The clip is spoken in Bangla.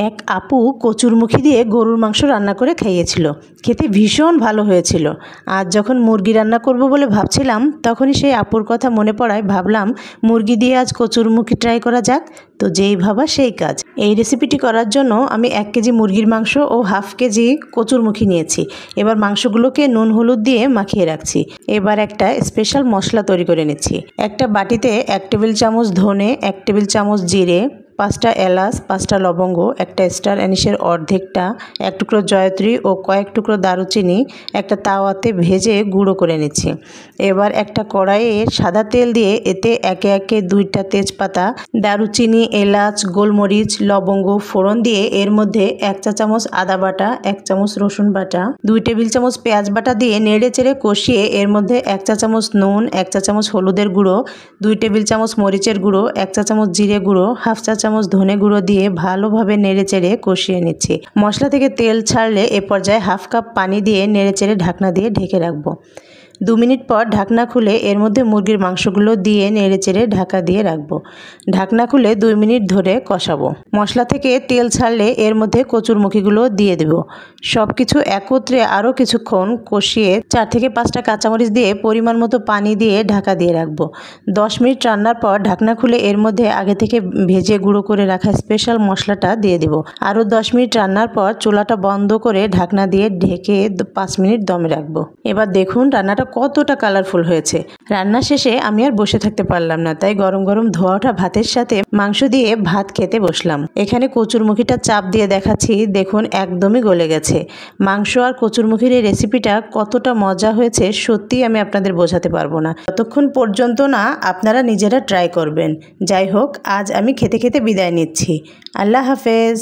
এক আপু কচুরমুখী দিয়ে গরুর মাংস রান্না করে খাইয়েছিল। খেতে ভীষণ ভালো হয়েছিল। আজ যখন মুরগি রান্না করব বলে ভাবছিলাম, তখনই সেই আপুর কথা মনে পড়ায় ভাবলাম মুরগি দিয়ে আজ কচুরমুখী ট্রাই করা যাক। তো যেই ভাবা সেই কাজ। এই রেসিপিটি করার জন্য আমি 1 কেজি মুরগির মাংস ও হাফ কেজি কচুরমুখী নিয়েছি। এবার মাংসগুলোকে নুন হলুদ দিয়ে মাখিয়ে রাখছি। এবার একটা স্পেশাল মশলা তৈরি করে নিচ্ছি। একটা বাটিতে 1 টেবিল চামচ ধনে, 1 টেবিল চামচ জিরে, 5টা এলাচ, 5টা লবঙ্গ, একটা স্টার অ্যানিসের অর্ধেকটা, 1 টুকরো জয়ত্রী ও কয়েক টুকরো দারুচিনি একটা তাওয়াতে ভেজে গুঁড়ো করে নিচ্ছি। এবার একটা কড়াইয়ে সাদা তেল দিয়ে এতে একে একে 2টা তেজপাতা, দারুচিনি, এলাচ, গোলমরিচ, লবঙ্গ ফোড়ন দিয়ে এর মধ্যে 1 চা চামচ আদা বাটা, 1 চামচ রসুন বাটা, 2 টেবিল চামচ পেঁয়াজ বাটা দিয়ে নেড়ে চেড়ে কষিয়ে এর মধ্যে 1 চা চামচ নুন, 1 চা চামচ হলুদের গুঁড়ো, 2 টেবিল চামচ মরিচের গুঁড়ো, 1 চা চামচ জিরে গুঁড়ো, হাফ চা চামচ ধনে গুঁড়ো দিয়ে ভালোভাবে নেড়েচেড়ে কষিয়ে নিচ্ছি। মশলা থেকে তেল ছাড়লে এ পর্যায়ে হাফ কাপ পানি দিয়ে নেড়েচেড়ে ঢাকনা দিয়ে ঢেকে রাখবো। 2 মিনিট পর ঢাকনা খুলে এর মধ্যে মুরগির মাংসগুলো দিয়ে নেড়েচেড়ে ঢাকা দিয়ে রাখবো। ঢাকনা খুলে 2 মিনিট ধরে কষাবো। মশলা থেকে তেল ছাড়লে এর মধ্যে কচুরমুখীগুলো দিয়ে দেব। সব কিছু একত্রে আরও কিছুক্ষণ কষিয়ে 4 থেকে 5টা কাঁচামরিচ দিয়ে পরিমাণ মতো পানি দিয়ে ঢাকা দিয়ে রাখবো। 10 মিনিট রান্নার পর ঢাকনা খুলে এর মধ্যে আগে থেকে ভেজে গুঁড়ো করে রাখা স্পেশাল মশলাটা দিয়ে দেব। আরও 10 মিনিট রান্নার পর চুলাটা বন্ধ করে ঢাকনা দিয়ে ঢেকে 5 মিনিট দমে রাখবো। এবার দেখুন রান্নাটা কতটা কালারফুল হয়েছে। রান্না শেষে আমি আর বসে থাকতে পারলাম না, তাই গরম গরম ধোয়া ওঠা ভাতের সাথে মাংস দিয়ে ভাত খেতে বসলাম। এখানে কচুরমুখীটা চাপ দিয়ে দেখাচ্ছি, দেখুন একদমই গলে গেছে। মাংস আর কচুরমুখীর এই রেসিপিটা কতটা মজা হয়েছে সত্যিই আমি আপনাদের বোঝাতে পারবো না, ততক্ষণ পর্যন্ত না আপনারা নিজেরা ট্রাই করবেন। যাই হোক, আজ আমি খেতে খেতে বিদায় নিচ্ছি। আল্লাহ হাফেজ।